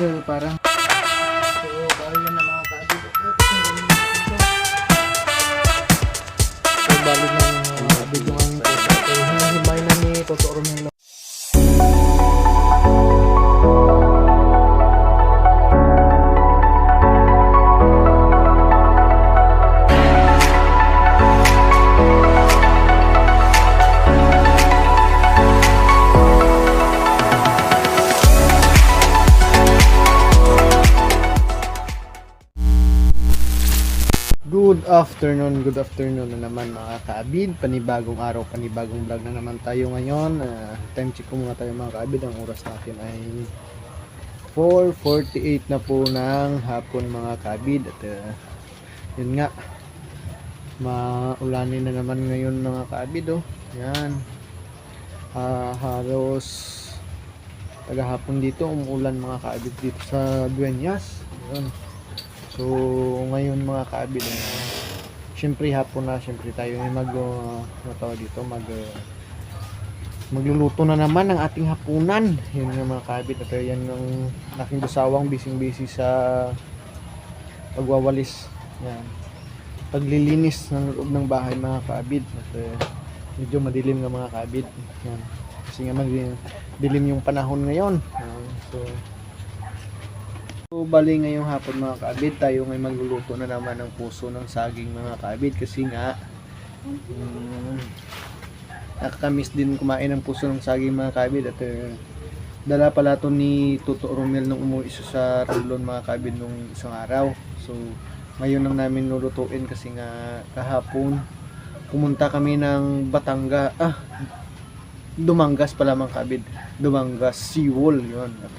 parang bali na mga kaabid. Bali na mga kaabid yung aming puso. Himay na ni Totoo Romelo. Good afternoon na naman mga kaabid. Panibagong araw, panibagong vlog na naman tayo ngayon. Time check ko muna tayo mga kaabid. Ang oras natin ay 4:48 na po ng hapon mga kaabid. At yun nga, maulanin na naman ngayon mga kaabid. Yan. Halos tagahapon dito umuulan mga kaabid dito sa Dueñas. Yun. So ngayon mga kaabid, syempre hapon na, syempre tayo ay magluluto na naman ng ating hapunan. Yun nga mga kaabid, at yan ng aking busawang busy sa pagwawalis, yan, paglilinis ng loob ng bahay mga kaabid. At medyo madilim nga mga kaabid, yan, kasi nga dilim yung panahon ngayon. So bali ngayong hapon mga kaabid, tayo ngay magluluto na naman ng puso ng saging mga kaabid, kasi nga nakakamiss din kumain ng puso ng saging mga kaabid. At dala pala to ni Totoo Romel nung umuwi sa Rolon mga kaabid nung isang araw. So ngayon lang namin lulutuin, kasi nga kahapon pumunta kami ng Dumangas pala mga kaabid, Dumangas Seawall yun. At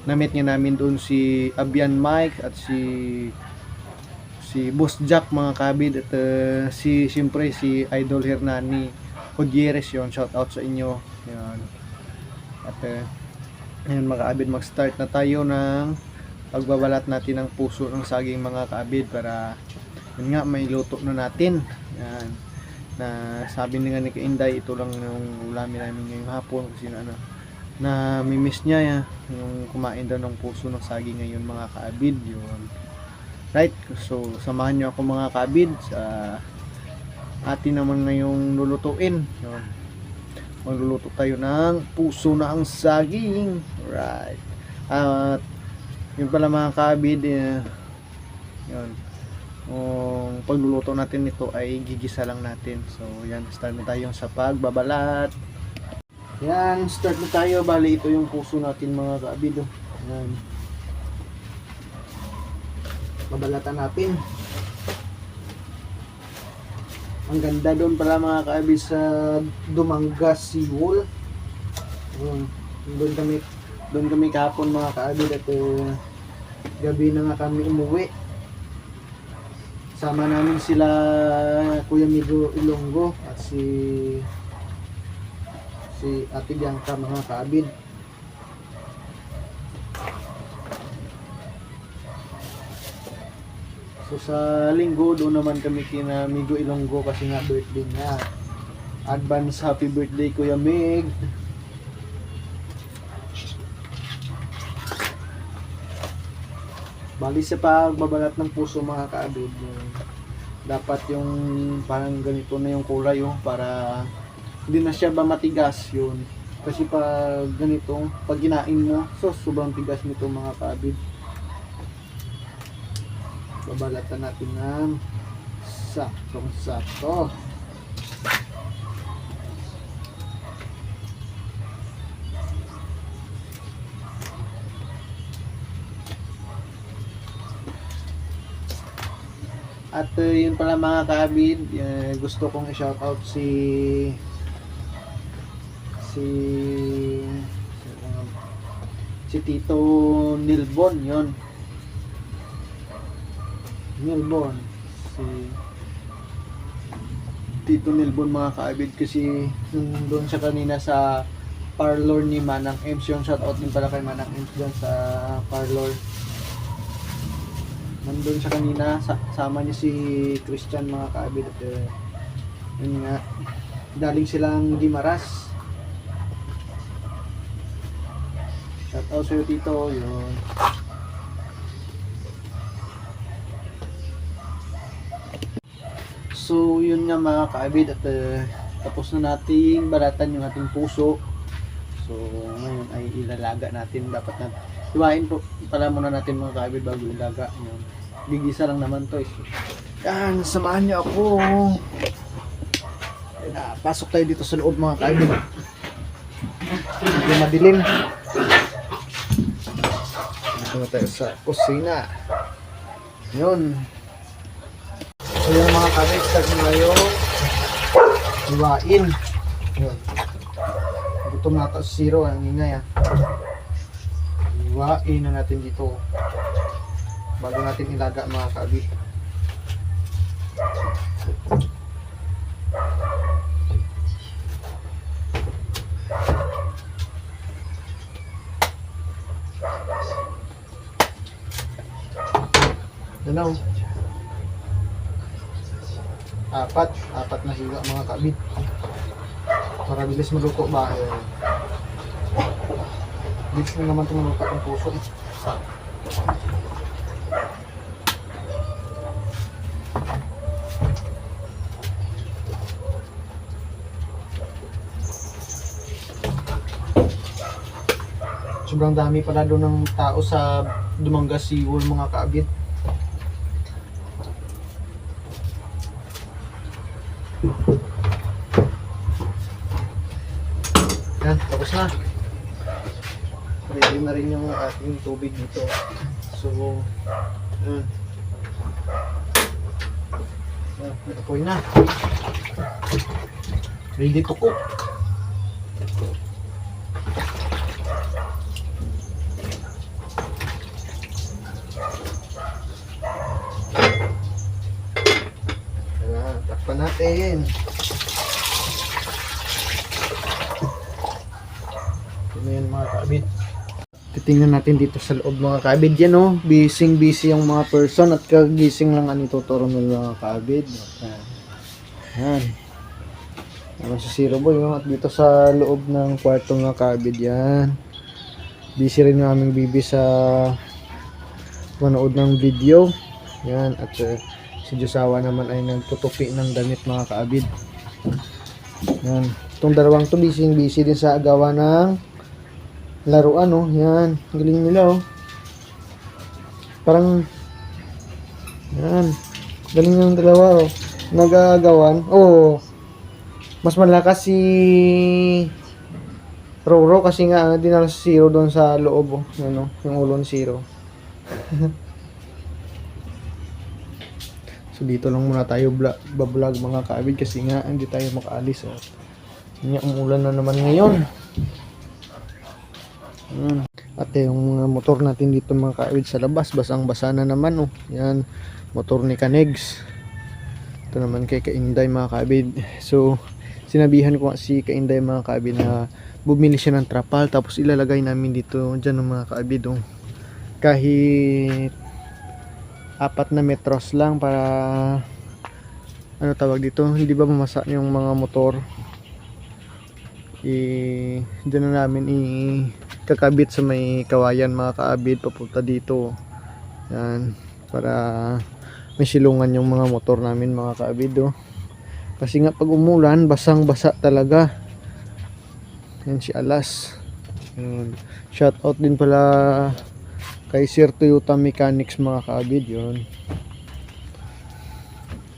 na-meet nga namin doon si Abian Mike at si Boss Jack mga kaabid, at siyempre si Idol Hernani Hodieres yun, shout out sa inyo yun. At ayun mga kaabid, mag-start na tayo ng pagbabalat natin ng puso ng saging mga kaabid, para yun nga may luto na natin. Yan, na sabi nga ni Kainday, ito lang yung ulamin namin ngayong hapon, kasi na mimiss niya yung kumain daw ng puso ng saging ngayon mga kaabid yun. Right, so samahan niyo ako mga kaabid sa atin naman ngayong lulutuin yun. Magluluto tayo ng puso na ang saging, right. At yun pala mga kaabid, yun, pagluluto natin ito ay gigisa lang natin. So yan, start na tayo sa pagbabalat. Yan, start na tayo. Bali ito yung puso natin mga kaabid. Yan, babalatan natin. Ang ganda doon pala mga kaabid sa Dumangas Seawall. Doon kami kahapon mga kaabid, at gabi na nga kami umuwi. Sama namin sila Kuya Migo Ilonggo at si Ate Bianca mga kaabid. So sa linggo doon naman kami kina Migo Ilonggo, kasi nga birthday niya. Advance happy birthday Kuya Mig. Bali sa pagbabalat ng puso mga kaabid, dapat yung parang ganito na yung kulay para hindi na siya ba matigas yun. Kasi pag ganito, pag ginain mo, so sobrang tigas nito mga kaabid. Babalatan natin ng saktong-sakto. At yun pala mga kaabid, gusto kong i-shoutout si Tito Nilbon yun. Nilbon, si Tito Nilbon mga kaabid, kasi doon siya kanina sa parlor ni Manang Ems yun. Shoutout din pala kay Manang Ems dyan sa parlor. Nandun siya kanina, sama niya si Christian mga kaabid. At yun nga, daling silang Gimaras. Shout out sa'yo, Tito. Yun. So, yun nga mga kaabid at tapos na nating baratan yung ating puso. So, ngayon ay ilalaga natin. Dapat na iwain po pala muna natin mga kaabid bago ilaga. Yun. Gigisa lang naman to. Yan, samahan niyo ako. Pasok tayo dito sa loob mga kaabid. Hindi madilim. Dito na tayo sa kusina. Yun. So yung mga kaabid, start na yung iwain. Yun. Gutom na ito si Zero. Ang ingay ah. Iwain na natin dito. Bago natin ilaga mga kaabid. Yan o. Apat na higa mga kaabid. Para bilis maluto ba? Bilis na naman ito maluto ang puso. Sobrang dami pala doon ng tao sa Dumanga Seawall mga kaabid. Yan, tapos na. Ready na rin yung ating tubig dito. So, yan. Yan, nakapoy na. Ready to cook. Yan, takpan natin. Yan mga kaabid. Titingnan natin dito sa loob mga kaabid. Yan oh, busy yung mga person at kagising lang ang ituturo nila mga kaabid. Yan. Naman si Zero Boy oh, at dito sa loob ng kwarto mga kaabid yan. Busy rin yung aming bibi sa manood ng video. Yan at si Josawa naman ay nagtutupi ng damit mga kaabid. Yan. Itong dalawang to busy din sa agawa ng laruan oh, yan, galing nila oh. Parang yan, galing ng dalawa oh. Nagagawan, oh. Mas malakas si Roro kasi nga dinala si Zero doon sa loob oh, ano, yung ulo ni Zero. So dito lang muna tayo bablog mga kaabid kasi nga hindi tayo makaalis oh. Yan, umulan na naman ngayon. At yung mga motor natin dito mga kaawid sa labas, basang-basa na naman oh. Yan, motor ni Kanegs. Ito naman kay Kainday mga kaawid. So, sinabihan ko si Kainday mga kaawid na bumili siya ng trapal tapos ilalagay namin dito dyan mga kaawid oh. Kahit 4 na metros lang para ano tawag dito, hindi ba mamasa yung mga motor. Dyan na namin kakabit sa may kawayan mga kaabid papunta dito. Yan, para may silungan yung mga motor namin mga kaabid oh. Kasi nga pag umulan basang basa talaga. Yan si Alas. Yan. Shout out din pala kay Sir Toyota Mechanics mga kaabid. Yun,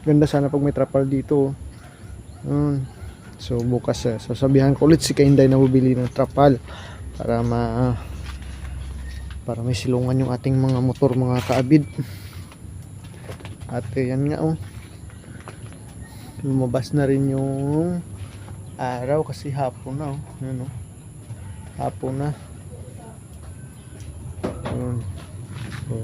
ganda sana pag may trapal dito oh. Yan. So bukas sasabihan ko ulit si Kainday na bubili ng trapal para may silungan yung ating mga motor mga kaabid. At yan nga oh, lumabas na rin yung araw kasi hapon na oh. Yan, oh. Hapon na. So,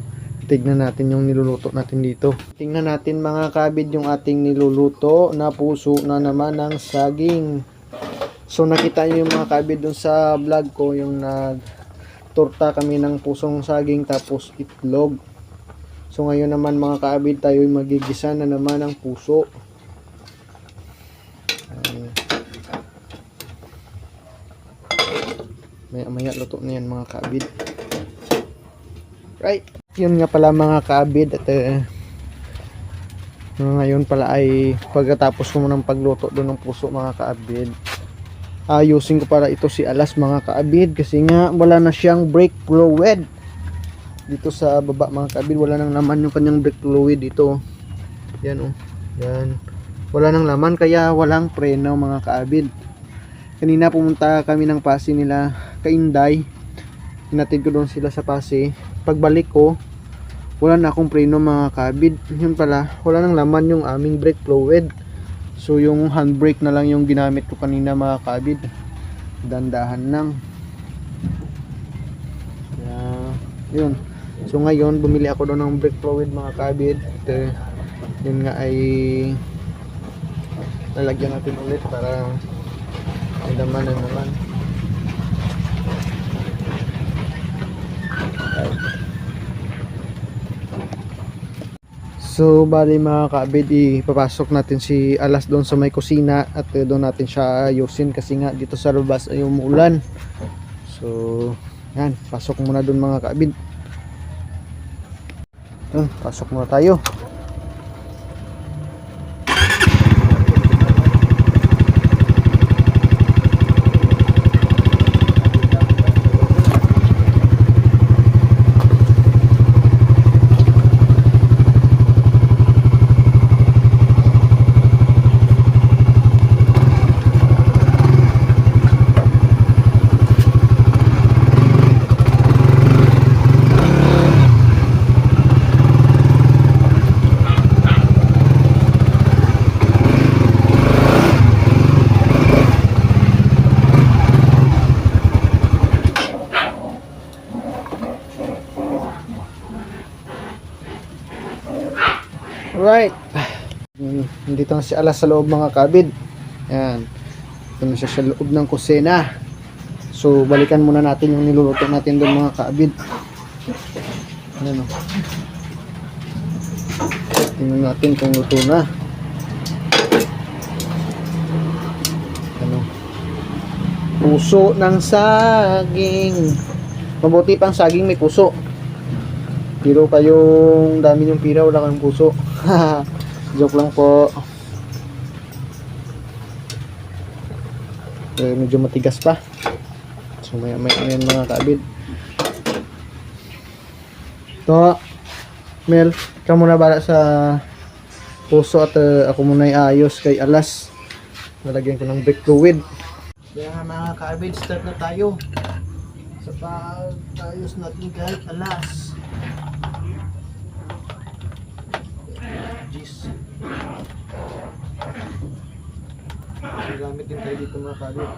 tignan natin yung niluluto natin dito. Tingnan natin mga kaabid yung ating niluluto na puso na naman ng saging. So nakita nyo yung mga kaabid dun sa vlog ko, yung nagtorta kami ng pusong saging tapos itlog. So ngayon naman mga kaabid, tayo magigisa na naman ng puso. Maya luto na yan mga kaabid. Right. Yun nga pala mga kaabid at ngayon pala ay pagkatapos ko ng pagluto doon ng puso mga kaabid, ayusin ko para ito si alas mga kaabid kasi nga wala na siyang brake fluid dito sa baba mga kaabid. Wala nang laman yung kanyang brake fluid dito. Yan oh. Yan. Wala nang laman kaya walang preno mga kaabid. Kanina pumunta kami ng Pasi nila Kainday. Hinatid ko doon sila sa Pasi. Pagbalik ko, wala na akong preno mga kaabid. Yun pala, wala nang laman yung aming brake fluid. So yung handbrake na lang yung ginamit ko kanina mga kaabid. Dandahan lang. Kaya, yun. So ngayon, bumili ako doon ng brake fluid mga kaabid. At yun nga ay lalagyan natin ulit para may laman na naman. So bali mga kaabid, ipapasok natin si alas doon sa may kusina at doon natin siya ayusin kasi nga dito sa labas ay umuulan. So yan, pasok muna doon mga kaabid. Pasok muna tayo. Right. Nandito na si alas sa loob mga kabid. Ayan. Ito na siya sa loob ng kusina. So balikan muna natin yung niluluto natin doon mga kabid. Ayan o. Tingnan natin kung luto na. Ano? Puso ng saging. Mabuti pang saging may puso. Pero kayong dami yung pira, wala kang puso. Joke lang po. Medyo matigas pa. So may yan mga kaabid. Ito, Mel, ikaw muna bala sa puso at ako muna iayos kay alas. Nalagyan ko ng brake fluid. Kaya mga kaabid, start na tayo sa pag-ayos natin kay alas. Gamit din tayo dito mga kabit.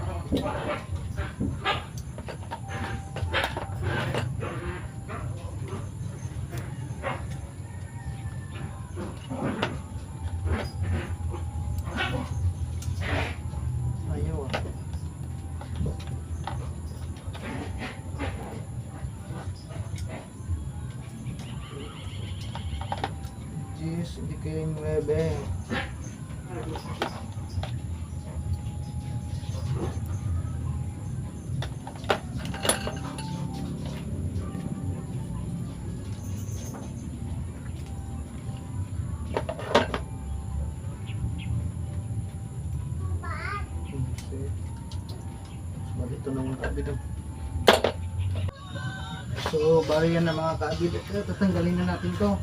Ayaw ah. Jeez, hindi kayo 9. Ito na mga kaabid. So bari yan na mga kaabid. Tatanggalin na natin to.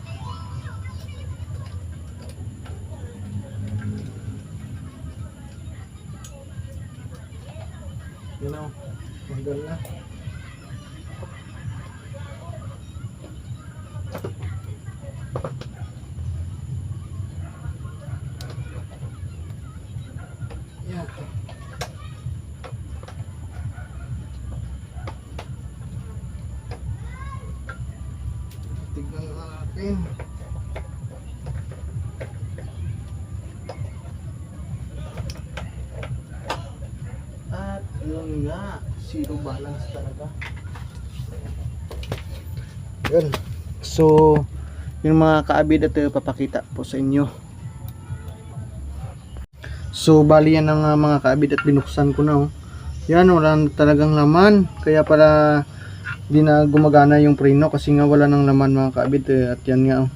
Yun o, tanggal na. Yan. Tignan na natin. At yun nga, zero balance talaga. Yun. So, yung mga kaabid at papakita po sa inyo. So, bali yan ang mga kaabid at binuksan ko na. Oh. Yan, wala na talagang laman. Kaya pala di na gumagana yung preno kasi nga wala ng laman mga kaabid eh. At yan nga oh.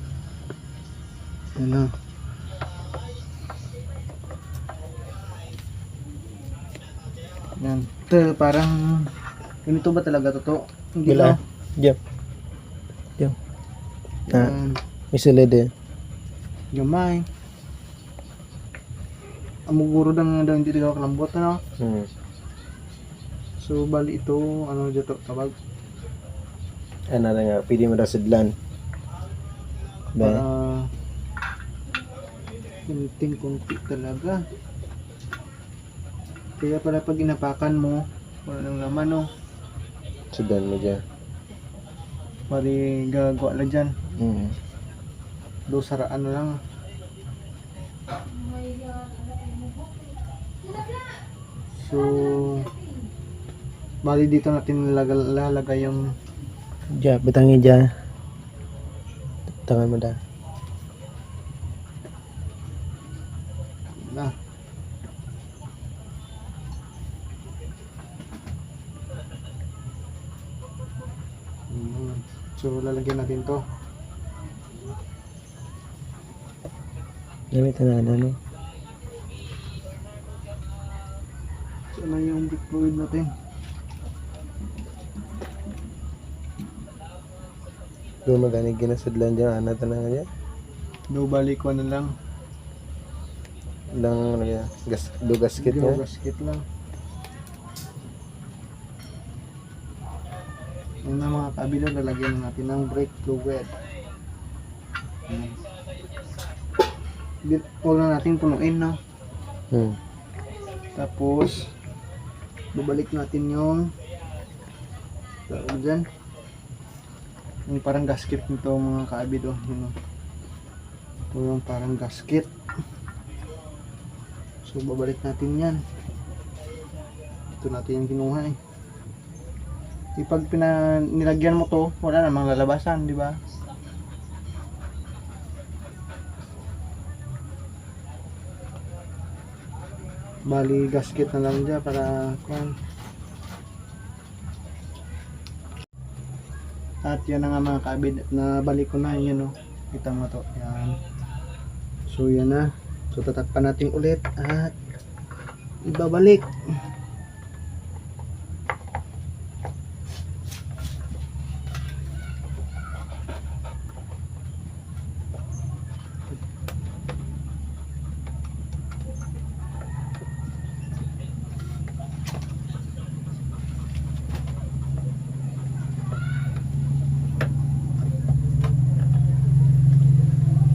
Yan na. Yan. Ito, parang ganito ba talaga to? Hindi Bila. ba? Diyan. Diyan. Yan. Isulid eh. Gamay. Amuguro lang daw hindi daw kalambot na. Hmm. So bali ito ano dito tawag Ano na nga, pwede mo daw sidlan. para Ba? kunting-kunti talaga. Kaya pala pag inapakan mo wala nang laman no. Sidlan mo dyan. Bali gagawa lang dyan. Hmm. Do saraan na lang. So bali dito natin lalagay yung Diyan, bitangin dyan. Tangan mo da. na. So lalagyan natin to. Ganito na ano. So na yung brake fluid natin. Doon maganig ginasidlan dyan. Ano ito na nga dyan? Do bali ko na lang. Lang ano yan. Do gasket Do niya. gasket lang. Yun na mga kabila, lalagyan natin ng brake fluid. Huwag na natin punuin no. Hmm. Tapos babalik natin yung tawag dyan. Yung parang gasket nito mga kaabid oh. Yun, oh. Ito yung parang gasket. So babalik natin yan. Ito natin yung kinuha eh. Pag nilagyan mo to, wala namang lalabasan, di ba? Bali gasket na lang dyan para kung. At yan na nga mga kabid, nabalik ko na yan oh. Kita mo to, yan. So yan na. So tatakpan natin ulit at ibabalik.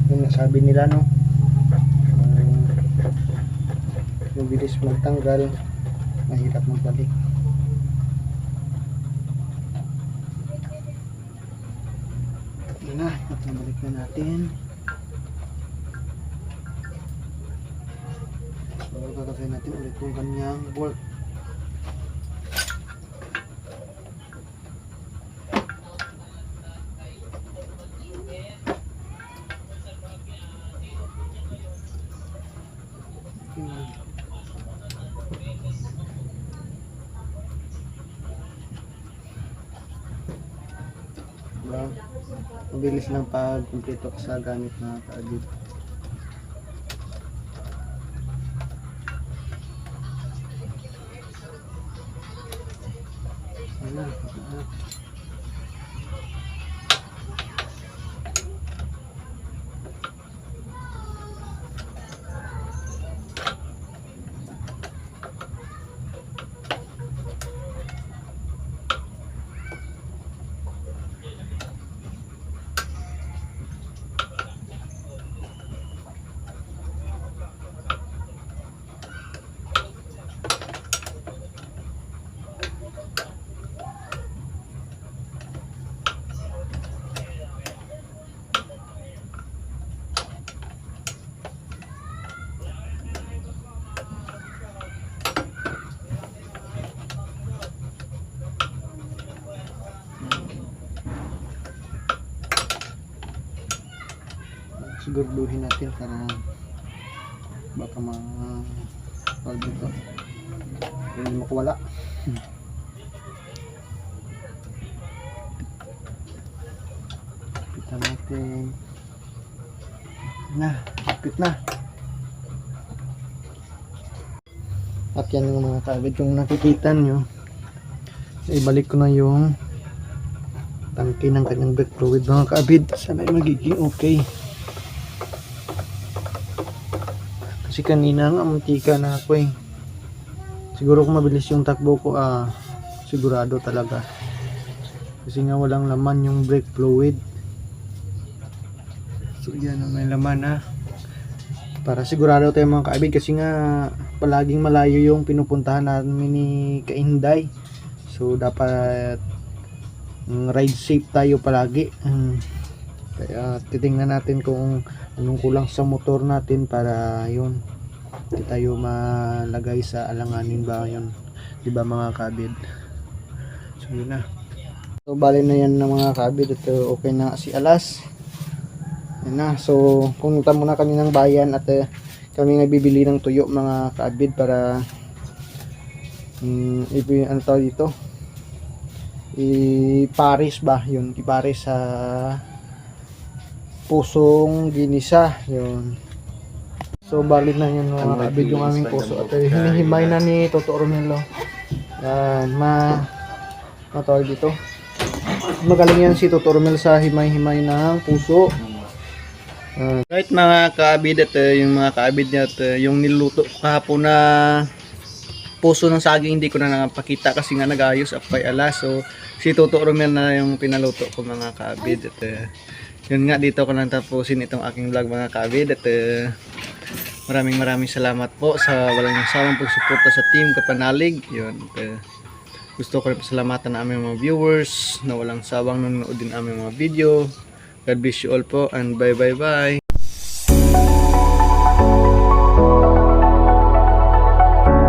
Yung nasabi nila no, yung bilis magtanggal, mahirap magbalik. Yun na, balik na natin. So tatry natin ulit yung kanyang bolt. Diba? Mabilis lang pag kumpleto ka sa gamit na kaagid. Ayan. Siguraduhin natin para baka tawag dito hindi makawala. Kita natin. Na, kapit na. At yan yung mga kabid, yung nakikita nyo. Ibalik ko na yung tangke ng kanyang brake fluid mga kabid. Sana ay magiging okay. Kasi kanina nga muntika na ako eh. Siguro kung mabilis yung takbo ko, sigurado talaga. Kasi nga walang laman yung brake fluid. So yan, may laman para sigurado tayo mga kaibig, kasi nga palaging malayo yung pinupuntahan namin ni Kainday. So dapat ride safe tayo palagi. Kaya titingnan natin kung anong kulang sa motor natin para yun, hindi tayo malagay sa alanganin ba yun, di ba mga kabid? So yun na. So bali na yan na mga kabid. Ito okay na si Alas. Yan na. So pumunta muna kami ng bayan at kami nagbibili ng tuyo mga kabid para ano tawag dito, iparis ba yun, iparis sa pusong ginisa yun. So bali na yun mga kabid yung aming puso at hinihimay na ni Toto Romelo. Yan, matawag dito, magaling yan si Toto Romelo sa himay-himay ng puso. Right mga kaabid, at yung mga kaabid niya at yung niluto kahapon na puso ng saging hindi ko na napakita kasi nga nag-ayos up kay Alas. So si Toto Romel na yung pinaluto ko mga kaabid. At yun nga, dito ko nang tapusin itong aking vlog mga kaabid. At maraming salamat po sa walang sawang pagsuporta sa Team Kapanalig. Yun, gusto ko rin pasalamatan na aming mga viewers na walang sawang nanonood din aming mga video. God bless you all po and bye.